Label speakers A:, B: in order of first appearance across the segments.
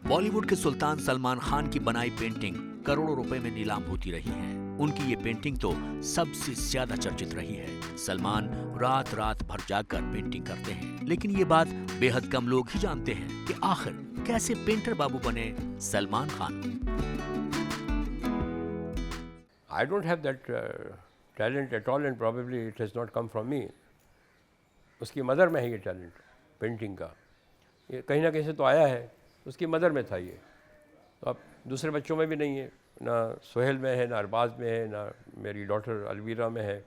A: बॉलीवुड के सुल्तान सलमान खान की बनाई पेंटिंग करोड़ों रुपए में नीलाम होती रही है। उनकी ये पेंटिंग तो सबसे ज्यादा चर्चित रही है। सलमान रात रात भर जाकर पेंटिंग करते हैं, लेकिन ये बात बेहद कम लोग ही जानते हैं कि आखिर कैसे पेंटर बाबू बने Salman Khan.
B: I don't have that talent at all and probably it has not come from me. उसकी मदर में है ये टैलेंट पेंटिंग का, ये कहीं ना कहीं से तो आया है, उसकी मदर में था ये। तो अब दूसरे बच्चों में भी नहीं है, ना सोहेल में है, ना अरबाज में है, ना मेरी डॉटर अलवीरा में है,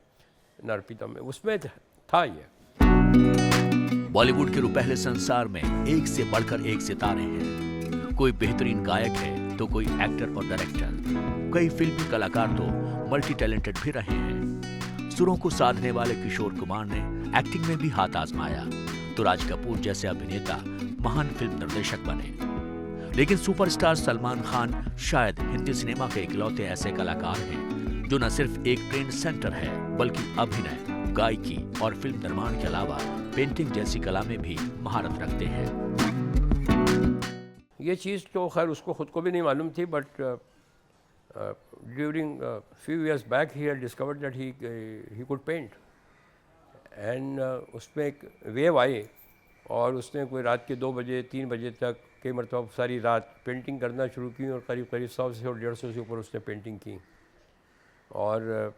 B: ना अर्पिता में, उसमें था ये।
A: बॉलीवुड के रुपहले संसार में एक से बढ़कर एक सितारे हैं। कोई बेहतरीन गायक है तो कोई एक्टर और डायरेक्टर, कई फिल्मी कलाकार तो मल्टी टैलेंटेड भी रहे हैं। सुरों को साधने वाले किशोर कुमार ने एक्टिंग में भी हाथ आजमाया तो राज कपूर जैसे अभिनेता महान फिल्म निर्देशक बने। लेकिन सुपरस्टार सलमान खान शायद हिंदी सिनेमा के इकलौते ऐसे कलाकार हैं जो न सिर्फ एक ट्रेंड सेंटर है बल्कि अभिनय, गायकी और फिल्म निर्माण के अलावा पेंटिंग जैसी कला में भी महारत रखते हैं।
B: ये चीज़ तो खैर उसको खुद को भी नहीं मालूम थी, but during few years back he had discovered that he could paint and उसमें एक वेव आई और उसने कोई रात के 2 बजे 3 बजे तक कई मरतबा सारी रात पेंटिंग करना शुरू की और करीब करीब 100 से और 150 से ऊपर उसने पेंटिंग की और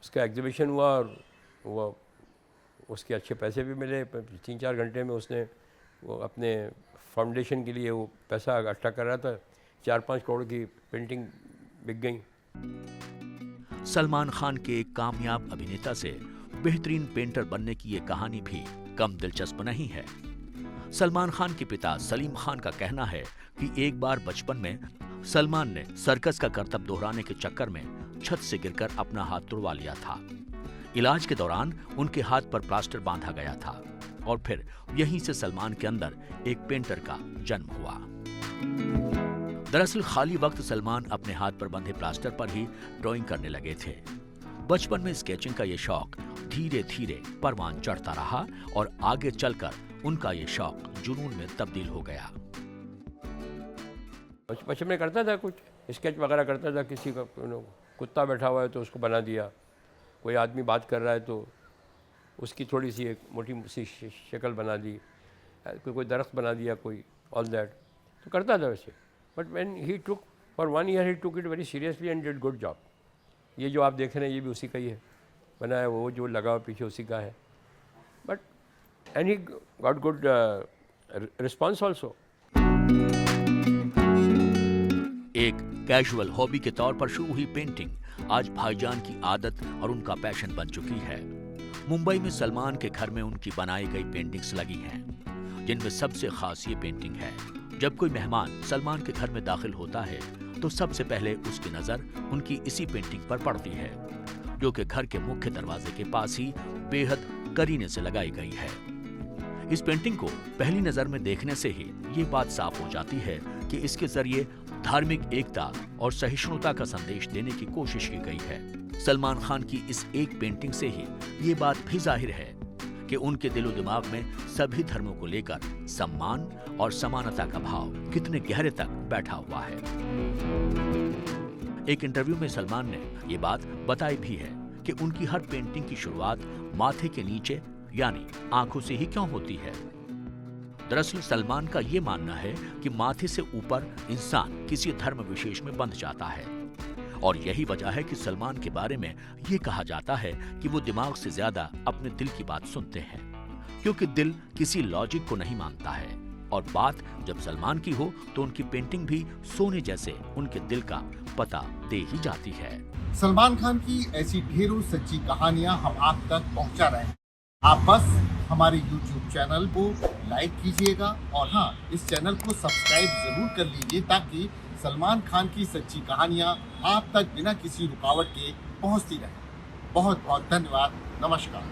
B: उसका एग्जीबिशन हुआ और वो उसके अच्छे पैसे भी मिले। 3-4 घंटे में उसने वो अपने फाउंडेशन के लिए वो पैसा इकट्ठा कर रहा था, 4-5 करोड़ की पेंटिंग बिक गई।
A: सलमान खान के एक कामयाब अभिनेता से बेहतरीन पेंटर बनने की ये कहानी भी कम दिलचस्प नहीं है। सलमान खान के पिता सलीम खान का कहना है कि एक बार बचपन में सलमान ने सर्कस का करतब दोहराने के चक्कर में छत से गिरकर अपना हाथ तुड़वा लिया था। इलाज के दौरान उनके हाथ पर प्लास्टर बांधा गया था और फिर यहीं से सलमान के अंदर एक पेंटर का जन्म हुआ। दरअसल खाली वक्त सलमान अपने हाथ पर बंधे प्लास्टर पर ही ड्राइंग करने लगे थे। बचपन में स्केचिंग का ये शौक धीरे धीरे परवान चढ़ता रहा और आगे चलकर उनका ये शौक जुनून में तब्दील हो गया।
B: बचपन में करता था, कुछ स्केच वगैरह करता था, किसी का कुत्ता बैठा हुआ है तो उसको बना दिया, कोई आदमी बात कर रहा है तो उसकी थोड़ी सी एक मोटी सी शक्ल बना दी, कोई दरख्त बना दिया, कोई ऑल दैट तो करता था वैसे। But when he took for 1 year he took it very seriously and did good job. ये जो आप देख रहे हैं ये भी उसी का ही है, बनाया वो जो लगा हुआ पीछे उसी का है। But and he got good response also.
A: एक कैजुअल हॉबी के तौर पर शुरू हुई पेंटिंग आज भाईजान की आदत और उनका पैशन बन चुकी है। मुंबई में सलमान के घर में उनकी बनाई गई पेंटिंग्स लगी हैं, जिनमें सबसे खास ये पेंटिंग है। जब कोई मेहमान सलमान के घर में दाखिल होता है तो सबसे पहले उसकी नजर उनकी इसी पेंटिंग पर पड़ती है, जो कि घर के मुख्य दरवाजे के पास ही बेहद करीने से लगाई गई है। इस पेंटिंग को पहली नजर में देखने से ही ये बात साफ हो जाती है कि इसके जरिए धार्मिक एकता और सहिष्णुता का संदेश देने की कोशिश की गई है। सलमान खान की इस एक पेंटिंग से ही ये बात भी जाहिर है कि उनके दिलो दिमाग में सभी धर्मों को लेकर सम्मान और समानता का भाव कितने गहरे तक बैठा हुआ है। एक इंटरव्यू में सलमान ने ये बात बताई भी है कि उनकी हर पेंटिंग की शुरुआत माथे के नीचे यानी आंखों से ही क्यों होती है। दरअसल सलमान का ये मानना है कि माथे से ऊपर इंसान किसी धर्म विशेष में बंध जाता है और यही वजह है कि सलमान के बारे में ये कहा जाता है कि वो दिमाग से ज्यादा अपने दिल की बात सुनते हैं, क्योंकि दिल किसी लॉजिक को नहीं मानता है और बात जब सलमान की हो तो उनकी पेंटिंग भी सोने जैसे उनके दिल का पता दे ही जाती है।
C: सलमान खान की ऐसी ढेरों सच्ची कहानियां हम आप तक पहुंचा रहे हैं। आप बस हमारे YouTube चैनल को लाइक कीजिएगा और हाँ, इस चैनल को सब्सक्राइब जरूर कर लीजिए ताकि सलमान खान की सच्ची कहानियां आप तक बिना किसी रुकावट के पहुंचती रहे। बहुत बहुत धन्यवाद। नमस्कार।